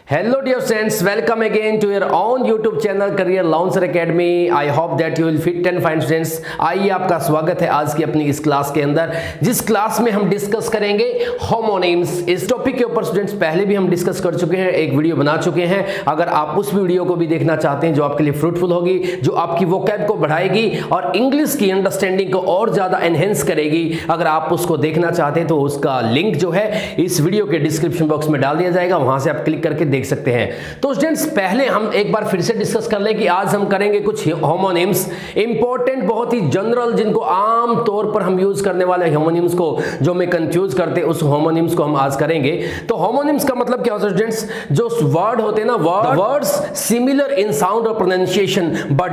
Hello dear friends, welcome again to your own YouTube channel Career Launcher Academy. I hope that you will fit and fine students. आइए आपका स्वागत है आज की अपनी इस क्लास के अंदर, जिस क्लास में हम डिस्कस करेंगे होमोनिम्स। इस टॉपिक के ऊपर स्टूडेंट्स पहले भी हम डिस्कस कर चुके हैं, एक वीडियो बना चुके हैं। अगर आप उस वीडियो को भी देखना चाहते हैं जो आपके लिए फ्रूटफुल होगी, जो आपकी वोकैब को बढ़ाएगी और इंग्लिश की अंडरस्टैंडिंग को और ज़्यादा एनहेंस करेगी, अगर आप उसको देखना चाहते हैं तो उसका लिंक जो है इस वीडियो के डिस्क्रिप्शन बॉक्स में डाल दिया जाएगा, वहाँ से आप क्लिक करके देख सकते हैं। तो स्टूडेंट्स पहले हम एक बार फिर से डिस्कस कर लें कि आज हम करेंगे कुछ होमोनिम्स इंपॉर्टेंट, बहुत ही जनरल, जिनको आम तौर पर हम यूज करने वाले होमोनिम्स को जो में कंफ्यूज करते हैं, उस होमोनिम्स को हम आज करेंगे। तो होमोनिम्स का मतलब क्या होता है स्टूडेंट्स? जो वर्ड होते हैं ना, वर्ड्स सिमिलर इन साउंड और pronunciation but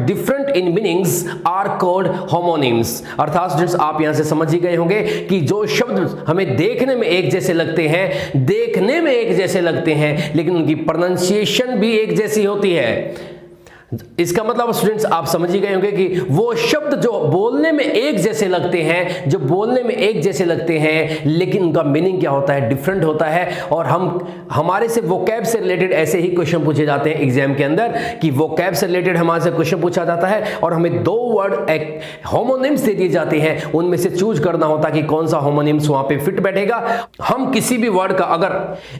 different in meanings are called homonyms. अर्थात स्टूडेंट्स आप यहां से समझ ही गए होंगे कि जो शब्द हमें देखने में एक जैसे लगते हैं, लगते हैं, लेकिन उनकी प्रोनाउंसिएशन भी एक जैसी होती है। इसका मतलब स्टूडेंट्स आप समझ ही गए होंगे कि वो शब्द जो बोलने में एक जैसे लगते हैं, लेकिन उनका मीनिंग क्या होता है? डिफरेंट होता है। और हमारे से वोकैब से रिलेटेड ऐसे ही क्वेश्चन पूछे जाते हैं एग्जाम के अंदर कि वोकैब से रिलेटेड हमारे से क्वेश्चन पूछा जाता है और हमें दो वर्ड होमोनिम्स दे दिए जाते हैं, उनमें से चूज करना होता है कि कौन सा होमोनिम्स वहां पे फिट बैठेगा। हम किसी भी वर्ड का अगर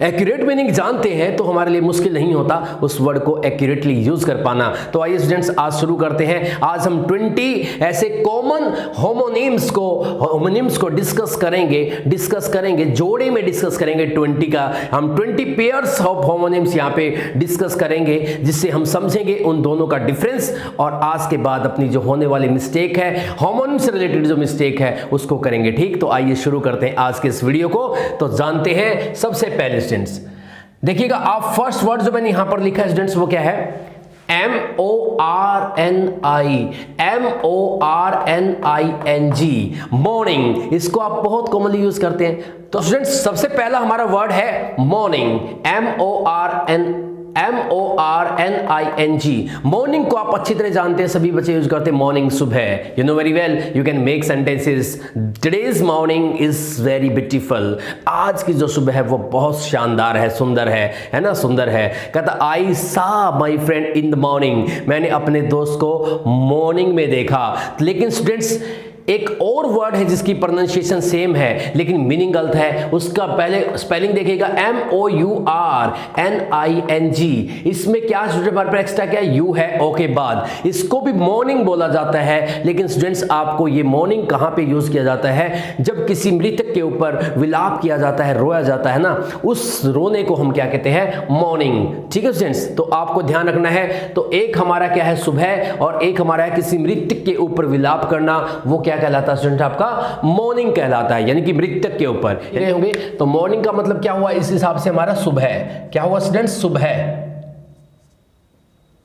एक्यूरेट मीनिंग जानते हैं तो हमारे लिए मुश्किल नहीं होता उस वर्ड को एक्यूरेटली यूज कर पाना। तो आइए स्टूडेंट्स आज शुरू करते हैं। आज हम 20 ऐसे कॉमन होमोनिम्स को डिस्कस करेंगे, जोड़े में डिस्कस करेंगे। 20 का हम 20 पेयर्स ऑफ होमोनिम्स यहां पे डिस्कस करेंगे, जिससे हम समझेंगे उन दोनों का डिफरेंस और आज के बाद अपनी जो होने वाली मिस्टेक है, होमोनिम्स से रिलेटेड जो मिस्टेक है उसको करेंगे। ठीक, तो आइए शुरू करते हैं आज के इस वीडियो को। तो जानते हैं सबसे पहले स्टूडेंट्स देखिएगा, आप फर्स्ट वर्ड जो मैंने यहां पर लिखा है स्टूडेंट्स वो क्या है? MORNING, morning. इसको आप बहुत कॉमनली यूज करते हैं। तो स्टूडेंट्स सबसे पहला हमारा वर्ड है मॉर्निंग, MORNING। मॉर्निंग को आप अच्छी तरह जानते हैं, सभी बच्चे यूज करते हैं। मॉर्निंग सुबह, you know very well, you can make sentences. Today's morning is very beautiful. आज की जो सुबह है वो बहुत शानदार है, सुंदर है ना, सुंदर है। कहता आई सा my friend in the morning, मैंने अपने दोस्त को मॉर्निंग में देखा। लेकिन स्टूडेंट्स एक और वर्ड है जिसकी प्रोनाउंसिएशन सेम है लेकिन मीनिंग गलत है। उसका पहले स्पेलिंग देखिएगा, MOURNING। इसमें क्या स्टूडेंट हमारे पास एक्स्ट्रा क्या यू है ओ के बाद। इसको भी मॉर्निंग बोला जाता है, लेकिन स्टूडेंट्स आपको ये मॉर्निंग कहां पे यूज किया जाता है? जब किसी मृतक के ऊपर विलाप किया जाता है, रोया जाता है ना, उस रोने को हम क्या कहते हैं? मॉर्निंग। ठीक है स्टूडेंट्स, तो आपको ध्यान रखना है। तो एक हमारा क्या है सुबह, और एक हमारा है किसी मृतक के ऊपर विलाप करना, वो क्या कहलाता है स्टूडेंट? आपका मॉर्निंग कहलाता है, यानी कि मृतक के ऊपर होंगे। तो मॉर्निंग का मतलब क्या हुआ इस हिसाब से? हमारा सुबह। क्या हुआ स्टूडेंट?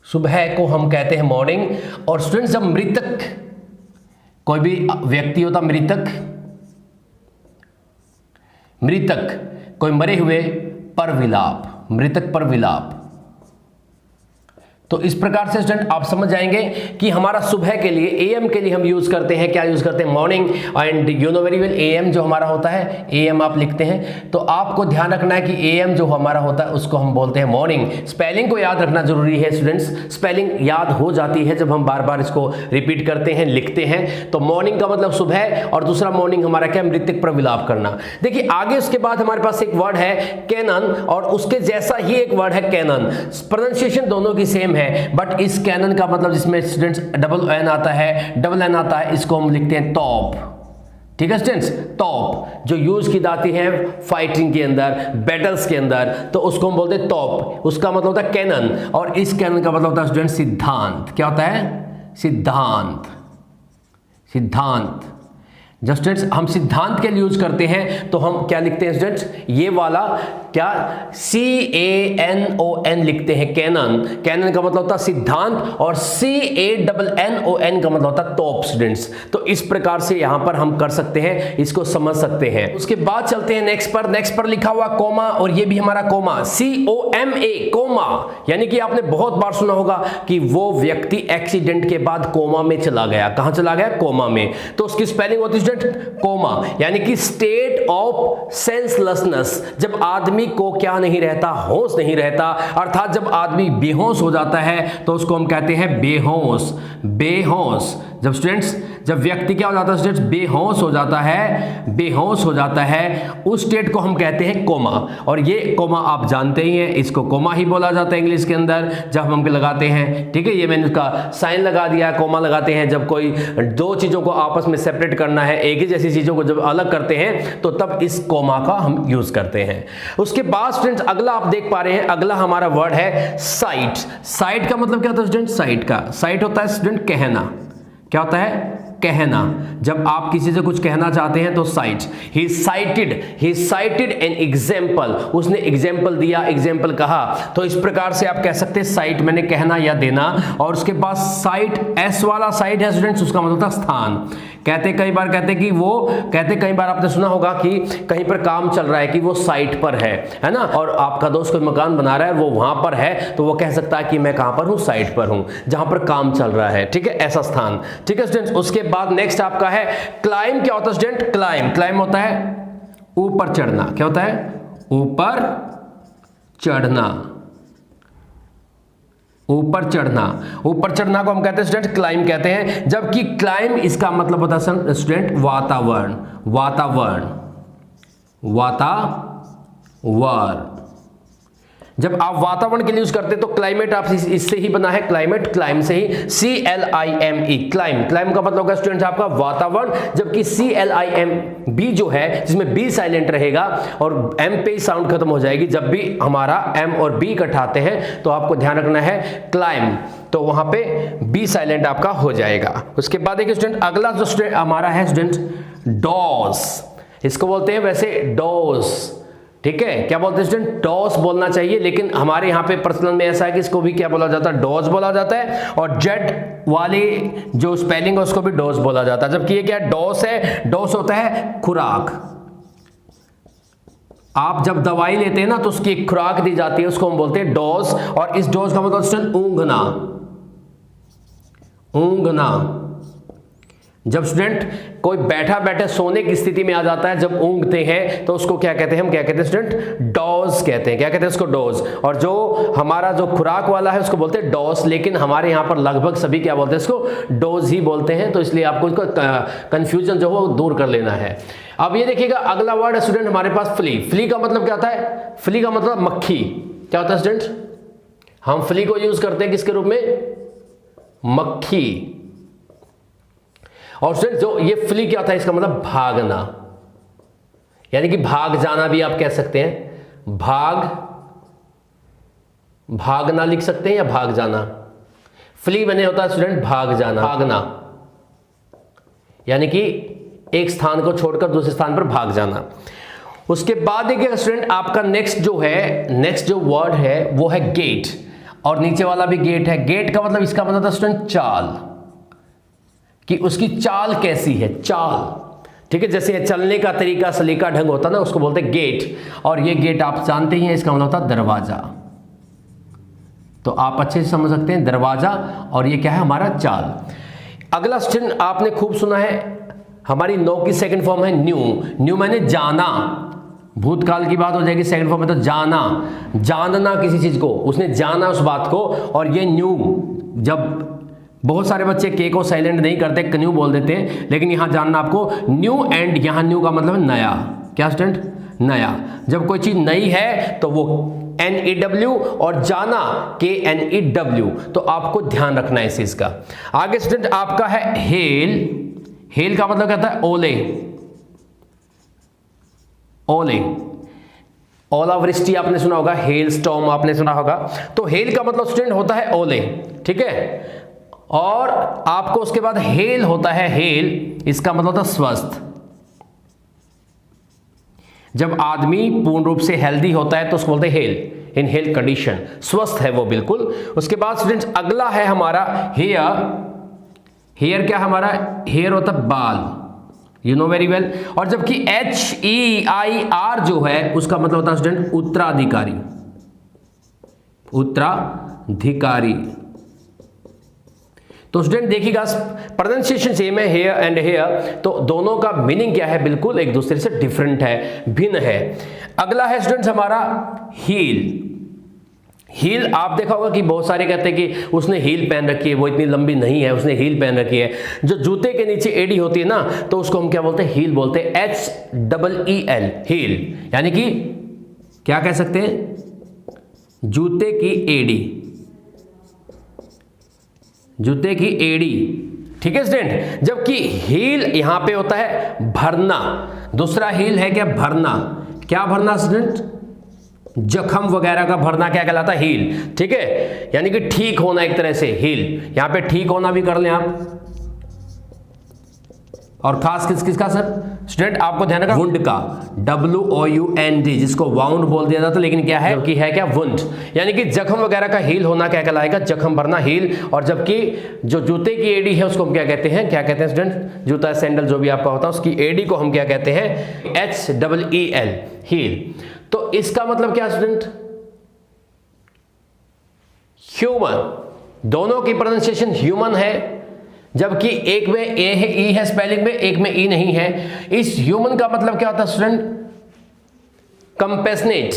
सुबह को हम कहते हैं मॉर्निंग। और स्टूडेंट्स जब मृतक, कोई भी व्यक्ति होता मृतक, कोई मरे हुए पर विलाप, मृतक पर विलाप। तो इस प्रकार से स्टूडेंट आप समझ जाएंगे कि हमारा सुबह के लिए, एएम के लिए हम यूज करते हैं, क्या यूज करते हैं? Morning. And you know very well, am जो हमारा होता है, एएम आप लिखते हैं, तो आपको ध्यान रखना है कि एएम जो हमारा होता है उसको हम बोलते हैं मॉर्निंग। स्पेलिंग को याद रखना जरूरी है स्टूडेंट्स, स्पेलिंग याद हो जाती है जब हम बार बार इसको रिपीट करते हैं, लिखते हैं। तो मॉर्निंग का मतलब सुबह, और दूसरा मॉर्निंग हमारा क्या? मृतक पर विलाप करना। देखिए आगे उसके बाद हमारे पास एक वर्ड है कैनन, और उसके जैसा ही एक वर्ड है कैनन। प्रोनाउंसिएशन दोनों की सेम है, बट इस कैनन का मतलब, जिसमें स्टूडेंट्स डबल एन आता है, इसको हम लिखते हैं तोप। ठीक है स्टूडेंट्स, तोप जो यूज की जाती है फाइटिंग के अंदर, बैटल्स के अंदर, तो उसको हम बोलते हैं तोप। उसका मतलब होता है कैनन, और इस कैनन का मतलब होता है स्टूडेंट सिद्धांत। क्या होता है? सिद्धांत। जब स्टूडेंट्स हम सिद्धांत के लिए यूज करते हैं तो हम क्या लिखते हैं स्टूडेंट्स? ये वाला क्या CANON लिखते हैं, कैनन। कैनन का मतलब होता है सिद्धांत, और CANNON का मतलब होता है तोप स्टूडेंट्स। तो इस प्रकार से यहां पर हम कर सकते हैं, इसको समझ सकते हैं। उसके बाद चलते हैं नेक्स्ट पर लिखा हुआ कोमा, और ये भी हमारा कोमा, COMA, कोमा। यानी कि आपने बहुत बार सुना होगा कि वो व्यक्ति एक्सीडेंट के बाद कोमा में चला गया। कहां चला गया? कोमा में। तो उसकी स्पेलिंग होती है स्टूडेंट कोमा, यानी कि स्टेट ऑफ सेंसलेसनेस, जब आदमी को क्या नहीं रहता, होश नहीं रहता, अर्थात जब आदमी बेहोश हो जाता है तो उसको हम कहते हैं बेहोश। बेहोश जब व्यक्ति क्या हो जाता है स्टूडेंट्स, बेहोश हो जाता है, बेहोश हो जाता है, उस स्टेट को हम कहते हैं कोमा। और ये कोमा आप जानते ही हैं, इसको कोमा ही बोला जाता है इंग्लिश के अंदर जब हम लगाते हैं, ठीक है। ये मैंने उसका साइन लगा दिया है, कोमा लगाते हैं जब कोई दो चीजों को आपस में सेपरेट करना है, एक ही जैसी चीजों को जब अलग करते हैं तो तब इस कोमा का हम यूज करते हैं। उसके बाद स्टूडेंट्स अगला आप देख पा रहे हैं, अगला हमारा वर्ड है साइट। साइट का मतलब क्या होता है स्टूडेंट, साइट होता है स्टूडेंट कहना। क्या होता है, कहना। जब आप किसी से कुछ कहना चाहते हैं तो cite. He cited an example, उसने एग्जाम्पल दिया, एग्जाम्पल कहा, तो इस प्रकार से आप कह सकते हैं साइट मैंने कहना या देना। और उसके बाद साइट, एस वाला साइट है स्टूडेंट्स, उसका मतलब था स्थान। कहते कई बार आपने सुना होगा कि कहीं पर काम चल रहा है कि वो साइट पर है ना, और आपका दोस्त कोई मकान बना रहा है, वो वहां पर है, तो वो कह सकता है कि मैं कहां पर हूं, साइट पर हूं, जहां पर काम चल रहा है, ठीक है, ऐसा स्थान, ठीक है स्टूडेंट्स। उसके बाद नेक्स्ट आपका है क्लाइम। क्या होता है स्टूडेंट, क्लाइम होता है ऊपर चढ़ना। क्या होता है, ऊपर चढ़ना। ऊपर चढ़ना को हम कहते हैं स्टूडेंट क्लाइम कहते हैं, जबकि क्लाइम इसका मतलब होता है स्टूडेंट वातावरण। जब आप वातावरण के लिए यूज करते हैं तो क्लाइमेट आप इससे ही बना है, क्लाइम से ही, CLIME, क्लाइम का मतलब होगा स्टूडेंट्स आपका वातावरण, जबकि CLIMB जो है, जिसमें B साइलेंट रहेगा और M पे ही साउंड खत्म हो जाएगी। जब भी हमारा M और B इकट्ठाते हैं तो आपको ध्यान रखना है क्लाइम, तो वहां पे B साइलेंट आपका हो जाएगा। उसके बाद देखिए स्टूडेंट अगला जो स्टूडेंट हमारा है स्टूडेंट डॉस, इसको बोलते हैं वैसे डॉस, ठीक है। क्या बोलते हैं स्टूडेंट, डॉस बोलना चाहिए, लेकिन हमारे यहाँ पे प्रचलन में ऐसा है कि इसको भी क्या बोला जाता है, डॉस बोला जाता है, और जेड वाली जो स्पेलिंग है उसको भी डॉस बोला जाता है। जबकि ये क्या डॉस है, डॉस होता है खुराक। आप जब दवाई लेते हैं ना तो उसकी एक खुराक दी जाती है, उसको हम बोलते हैं डोज। और इस डोज का मतलब स्टूडेंट ऊंघना। जब स्टूडेंट कोई बैठा बैठे सोने की स्थिति में आ जाता है, जब ऊंघते हैं तो उसको क्या कहते हैं, हम क्या कहते हैं स्टूडेंट, डोज कहते हैं। क्या कहते हैं उसको, डोज। और जो हमारा जो खुराक वाला है उसको बोलते हैं डोज, लेकिन हमारे यहाँ पर लगभग सभी क्या बोलते हैं इसको, डोज ही बोलते हैं। तो इसलिए आपको इसको कंफ्यूजन जो है वो दूर कर लेना है। अब ये देखिएगा अगला वर्ड है स्टूडेंट हमारे पास फ्ली का मतलब क्या होता है, फ्ली का मतलब मक्खी। क्या होता है स्टूडेंट, हम फ्ली को यूज करते हैं किसके रूप में, मक्खी। और स्टूडेंट जो ये फ्ली क्या होता है, इसका मतलब भागना, यानी कि भाग जाना भी आप कह सकते हैं। भागना लिख सकते हैं या भाग जाना। फ्ली बने होता है स्टूडेंट भाग जाना, भागना, यानी कि एक स्थान को छोड़कर दूसरे स्थान पर भाग जाना। उसके बाद देखिए स्टूडेंट आपका नेक्स्ट जो वर्ड है वो है गेट, और नीचे वाला भी गेट है। गेट का मतलब, इसका मतलब था स्टूडेंट चाल, कि उसकी चाल कैसी है, चाल, ठीक है। जैसे चलने का तरीका, सलीका, ढंग होता है ना, उसको बोलते हैं गेट। और ये गेट आप जानते ही हैं, इसका मतलब होता है दरवाजा। तो आप अच्छे से समझ सकते हैं दरवाजा, और ये क्या है हमारा चाल। अगला स्टूडेंट आपने खूब सुना है, हमारी नो की सेकंड फॉर्म है न्यू मैंने जाना, भूतकाल की बात हो जाएगी। सेकंड फॉर्म में तो जानना किसी चीज को, उसने जाना उस बात को। और ये न्यू, जब बहुत सारे बच्चे के को साइलेंट नहीं करते, कन्यू बोल देते हैं, लेकिन यहां जानना आपको न्यू, एंड यहां न्यू का मतलब है नया। क्या स्टूडेंट, नया। जब कोई चीज नई है तो वो NEW, और जाना KNEW, तो आपको ध्यान रखना है इस चीज का। आगे स्टूडेंट आपका है हेल का मतलब कहता है ओले। ओलावृष्टि आपने सुना होगा, हेल स्टॉर्म आपने सुना होगा। तो हेल का मतलब स्टूडेंट होता है ओले, ठीक है। और आपको उसके बाद हेल होता है, हेल इसका मतलब होता है स्वस्थ। जब आदमी पूर्ण रूप से हेल्दी होता है तो उसको बोलते हैं हेल, इन हेल्थ कंडीशन, स्वस्थ है वो बिल्कुल। उसके बाद स्टूडेंट्स अगला है हमारा हेयर क्या हमारा, हेयर होता है बाल, यू नो वेरी वेल। और जबकि HEIR जो है उसका मतलब होता है स्टूडेंट उत्तराधिकारी। तो स्टूडेंट देखिएगा, प्रोनाउंसिएशन सेम है हेयर एंड हेयर, तो दोनों का मीनिंग क्या है, बिल्कुल एक दूसरे से डिफरेंट है, भिन्न है। अगला है स्टूडेंट्स हमारा हील। हील आप देखा होगा कि बहुत सारे कहते हैं कि उसने हील पहन रखी है, वो इतनी लंबी नहीं है, उसने हील पहन रखी है। जो जूते के नीचे एड़ी होती है ना, तो उसको हम क्या बोलते हैं, हील बोलते हैं, HEEL, हील। यानी कि क्या कह सकते हैं, जूते की एड़ी, जूते की एड़ी, ठीक है स्टूडेंट। जबकि हील यहां पे होता है भरना, दूसरा हील है क्या, भरना। क्या भरना स्टूडेंट, जख्म वगैरह का भरना क्या कहलाता है, हील, ठीक है। यानी कि ठीक होना एक तरह से, हील। यहां पे ठीक होना भी कर लें आप। और खास किसका सर स्टूडेंट, आपको ध्यान रखना वुंड का, WOUND, जिसको वाउंड बोल दिया जाता है, लेकिन क्या है, कि है क्या, वुंड। यानी कि जख्म वगैरह का हील होना क्या कहलाएगा, जख्म भरना, हील। और जबकि जो जूते की एड़ी है उसको हम क्या कहते हैं, क्या कहते हैं स्टूडेंट, जूता सैंडल जो भी आपका होता है उसकी एड़ी को हम क्या कहते हैं, HEEL, हील। तो इसका मतलब क्या स्टूडेंट, ह्यूमन। दोनों की प्रोनाउंसिएशन ह्यूमन है, जबकि एक में ए है, ई है स्पेलिंग में, एक में ई नहीं है। इस ह्यूमन का मतलब क्या होता है स्टूडेंट, कंपैशनेट,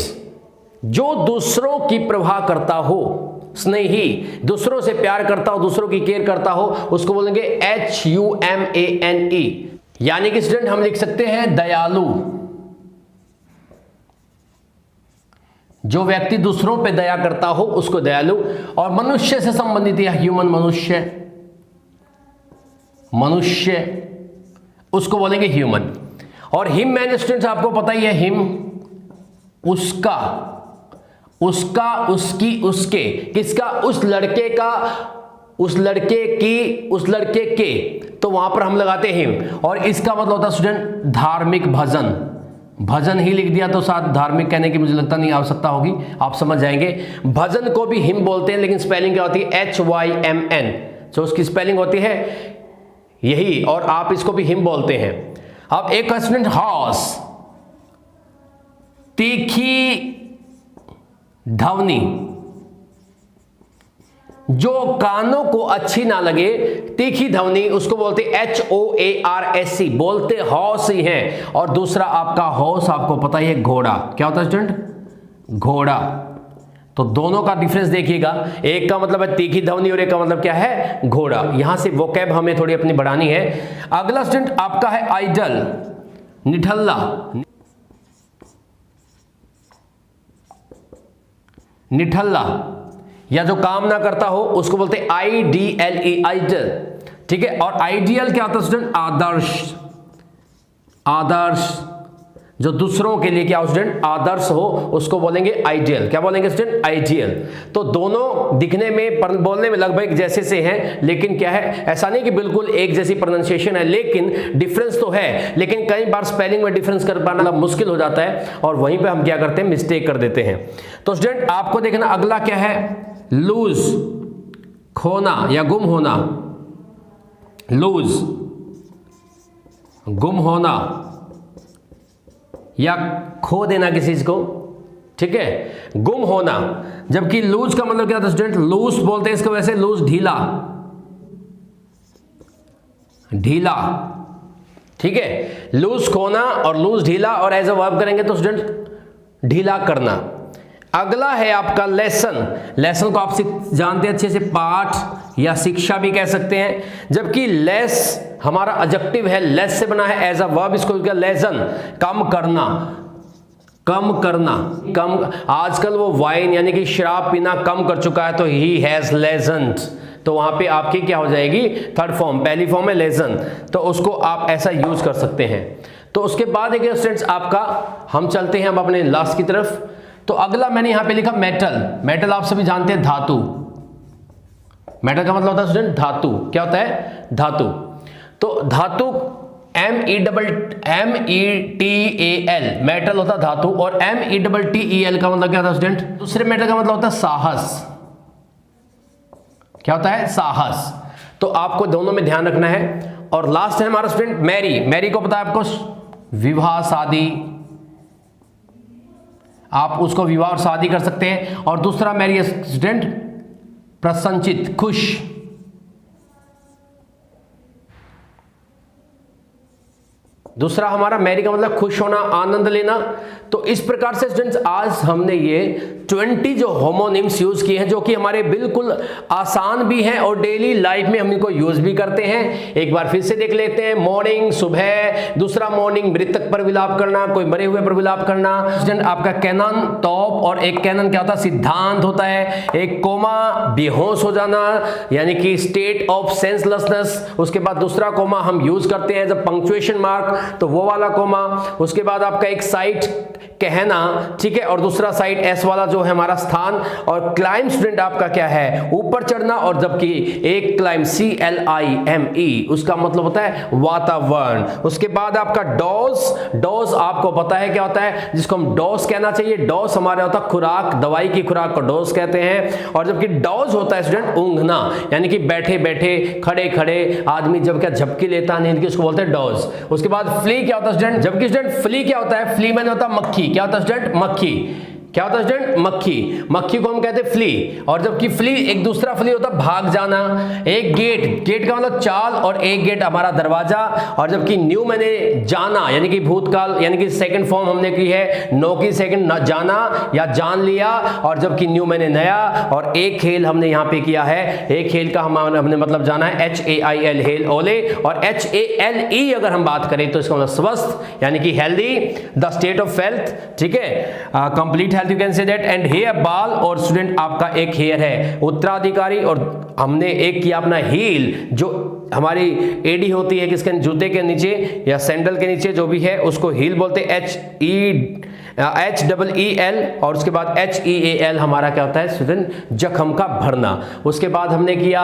जो दूसरों की परवाह करता हो, स्नेही, दूसरों से प्यार करता हो, दूसरों की केयर करता हो, उसको बोलेंगे HUMANE। यानी कि स्टूडेंट हम लिख सकते हैं दयालु। जो व्यक्ति दूसरों पे दया करता हो उसको दयालु। और मनुष्य से संबंधित या ह्यूमन, मनुष्य उसको बोलेंगे ह्यूमन। और हिम मैन स्टूडेंट्स आपको पता ही है, हिम उसका, उसकी, उसके, किसका, उस लड़के का, उस लड़के की, उस लड़के के, तो वहां पर हम लगाते हैं हिम। और इसका मतलब होता है स्टूडेंट धार्मिक भजन। भजन ही लिख दिया तो साथ धार्मिक कहने की मुझे लगता नहीं आवश्यकता होगी, आप समझ जाएंगे। भजन को भी हिम बोलते हैं, लेकिन स्पेलिंग क्या होती है, HYMN, जो उसकी स्पेलिंग होती है यही, और आप इसको भी हिम बोलते हैं। अब एक स्टूडेंट हॉर्स, तीखी ध्वनि, जो कानों को अच्छी ना लगे, तीखी ध्वनि, उसको बोलते HOARS, बोलते हॉर्स ही हैं। और दूसरा आपका हॉर्स आपको पता ही है, घोड़ा। क्या होता है स्टूडेंट, घोड़ा। तो दोनों का डिफरेंस देखिएगा, एक का मतलब है तीखी ध्वनि और एक का मतलब क्या है, घोड़ा। यहां से वोकैब हमें थोड़ी अपनी बढ़ानी है। अगला स्टूडेंट आपका है आइडल, निठल्ला, निठल्ला, या जो काम ना करता हो उसको बोलते हैं IDLE, आइडल, ठीक है। और आइडियल क्या होता है स्टूडेंट, आदर्श, आदर्श, जो दूसरों के लिए क्या स्टूडेंट, आदर्श हो, उसको बोलेंगे आइडियल। क्या बोलेंगे स्टूडेंट, आइडियल। तो दोनों दिखने में, बोलने में लगभग जैसे से हैं, लेकिन क्या है, ऐसा नहीं कि बिल्कुल एक जैसी प्रोनाउंसिएशन है, लेकिन डिफरेंस तो है। लेकिन कई बार स्पेलिंग में डिफरेंस कर पाना मुश्किल हो जाता है, और वहीं पे हम क्या करते हैं, मिस्टेक कर देते हैं। तो स्टूडेंट आपको देखना अगला क्या है, लूज, खोना या गुम होना, लूज, गुम होना या खो देना किसी चीज को, ठीक है, गुम होना। जबकि लूज का मतलब क्या होता है स्टूडेंट, लूज बोलते हैं इसको, वैसे लूज ढीला, ढीला, ठीक है। लूज खोना और लूज ढीला, और एज अ वर्ब करेंगे तो स्टूडेंट ढीला करना। अगला है आपका लेसन। लेसन को आप जानते हैं अच्छे से, पाठ या शिक्षा भी कह सकते हैं। जबकि लेस हमारा एडजेक्टिव है, लेस से बना है, एज अ वर्ब इसको लेसन, कम करना, कम करना, कम। आजकल वो वाइन यानी कि शराब पीना कम कर चुका है, तो ही हैज लेसन्ड, तो वहां पे आपकी क्या हो जाएगी, थर्ड फॉर्म, पहली फॉर्म है लेसन, तो उसको आप ऐसा यूज कर सकते हैं। तो उसके बाद एक स्टूडेंट्स आपका, हम चलते हैं अब अपने लास्ट की तरफ। तो अगला मैंने यहां पे लिखा मेटल। मेटल आप सभी जानते हैं धातु। मेटल का मतलब होता है स्टूडेंट धातु। क्या होता है, धातु। तो धातु METAL, मेटल होता है धातु। और METTEL का मतलब क्या होता है स्टूडेंट, दूसरे मेटल का मतलब होता है साहस। क्या होता है, साहस। तो आपको दोनों में ध्यान रखना है। और लास्ट है हमारा स्टूडेंट मैरी। मैरी को पता है आपको, विवाह, शादी, आप उसको विवाह और शादी कर सकते हैं। और दूसरा मैरी स्टूडेंट प्रसन्नचित, खुश, दूसरा हमारा मैरी का मतलब खुश होना, आनंद लेना। तो इस प्रकार से स्टूडेंट्स आज हमने ये 20 जो होमोनिम्स यूज किए हैं जो कि हमारे बिल्कुल आसान भी हैं और डेली लाइफ में हम इनको यूज भी करते हैं। एक बार फिर से देख लेते हैं। मॉर्निंग सुबह, दूसरा मॉर्निंग मृतक पर विलाप करना, कोई मरे हुए पर विलाप करना। स्टूडेंट आपका कैनन तौप, और एक कैनन क्या होता है, सिद्धांत होता है। एक कोमा बेहोश हो जाना यानी कि स्टेट ऑफ सेंसलेसनेस। उसके बाद दूसरा कोमा हम यूज करते हैं जब पंक्चुएशन मार्क, तो वो वाला कोमा। उसके बाद आपका एक साइट कहना, ठीक है, और दूसरा साइड एस वाला जो है हमारा स्थान। और क्लाइम स्टूडेंट आपका क्या है, ऊपर चढ़ना, और जबकि एक क्लाइम CLIME उसका मतलब होता है वातावरण। उसके बाद आपका डोज, डोज आपको पता है क्या होता है, जिसको हम डोज कहना चाहिए। डोज हमारे होता है खुराक, दवाई की खुराक को डोज कहते हैं। और जबकि डोज होता है स्टूडेंट ऊंघना, यानी कि बैठे बैठे खड़े खड़े आदमी जब क्या झपकी लेता है नींद की, उसको बोलते हैं डोज। उसके बाद फ्ली क्या होता है स्टूडेंट, जबकि स्टूडेंट फ्ली क्या होता है, फ्ली मैंने होता है मक्खी। क्या होता है स्टूडेंट, मक्खी। क्या होता है स्टूडेंट, मक्खी। मक्खी को हम कहते हैं फ्ली। और जबकि फ्ली एक दूसरा फ्ली होता है भाग जाना। एक गेट, गेट का मतलब चाल, और एक गेट हमारा दरवाजा। और जबकि न्यू मैंने जाना यानी कि भूतकाल, यानी कि सेकंड फॉर्म हमने की है नो की सेकंड, न जाना या जान लिया। और जबकि न्यू मैंने नया। और एक खेल हमने यहाँ पे किया है, एक खेल का हमने मतलब जाना है HAIL हेल ओले। और HALE अगर हम बात करें तो इसका मतलब स्वस्थ यानी कि healthy, the state of health, ठीक है, complete health you can say that. And hair बाल, और स्टूडेंट आपका एक हेयर है उत्तराधिकारी। और हमने एक किया अपना हील, जो हमारी एडी होती है किसके, जूते के नीचे या सैंडल के नीचे जो भी है उसको हील बोलते हैं, HEEL। और उसके बाद HEAL हमारा क्या होता है स्टूडेंट, जख्म का भरना। उसके बाद हमने किया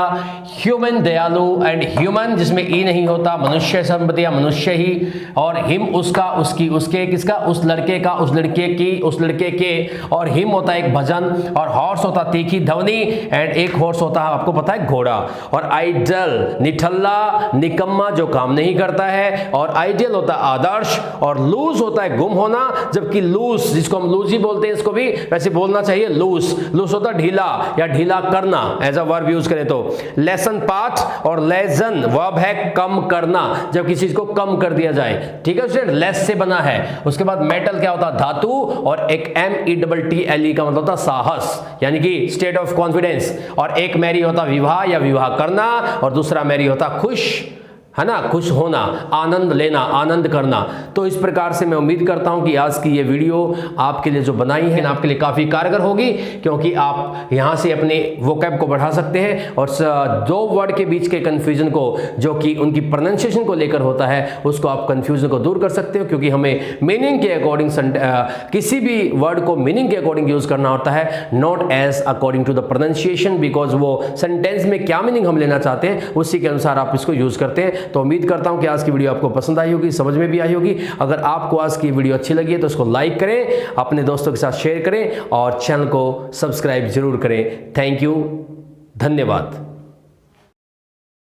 ह्यूमन, दयालु, एंड ह्यूमन जिसमें ई नहीं होता, मनुष्य शब्द या मनुष्य ही। और हिम उसका, उसकी, उसके, किसका, उस लड़के का, उस लड़के की, उस लड़के के। और हिम होता है एक भजन। और हॉर्स होता तीखी ध्वनि। एंड एक हॉर्स होता है आपको पता है घोड़ा। और आइडल निठल्ला, निकम्मा जो काम नहीं करता है। और आइडियल होता है आदर्श। और लूज होता है गुम होना, जबकि लूज जिसको हम लूज ही बोलते हैं, इसको भी वैसे बोलना चाहिए लूज। लूज होता है ढीला या ढीला करना, एज अ वर्ब यूज करें तो। लेसन पाठ, और लेसन वर्ब है कम करना, जब किसी चीज को कम कर दिया जाए, ठीक है स्टूडेंट, लेस से बना है। उसके बाद मेटल क्या होता है धातु। और एक METTLE का मतलब होता साहस यानी कि स्टेट ऑफ कॉन्फिडेंस। और एक मैरी होता विवाह या विवाह करना। और दूसरा मैरी होता खुश, है ना, खुश होना, आनंद लेना, आनंद करना। तो इस प्रकार से मैं उम्मीद करता हूं कि आज की ये वीडियो आपके लिए जो बनाई है आपके लिए काफ़ी कारगर होगी, क्योंकि आप यहां से अपने वोकैब को बढ़ा सकते हैं। और दो वर्ड के बीच के कन्फ्यूजन को, जो कि उनकी प्रोनाउंसिएशन को लेकर होता है, उसको आप कन्फ्यूजन को दूर कर सकते हो। क्योंकि हमें मीनिंग के अकॉर्डिंग किसी भी वर्ड को मीनिंग के अकॉर्डिंग यूज करना होता है, not as according to the pronunciation, because वो सेंटेंस में क्या मीनिंग हम लेना चाहते हैं उसी के अनुसार आप इसको यूज करते हैं। तो उम्मीद करता हूं कि आज की वीडियो आपको पसंद आई होगी, समझ में भी आई होगी। अगर आपको आज की वीडियो अच्छी लगी है तो इसको लाइक करें, अपने दोस्तों के साथ शेयर करें और चैनल को सब्सक्राइब जरूर करें। थैंक यू, धन्यवाद।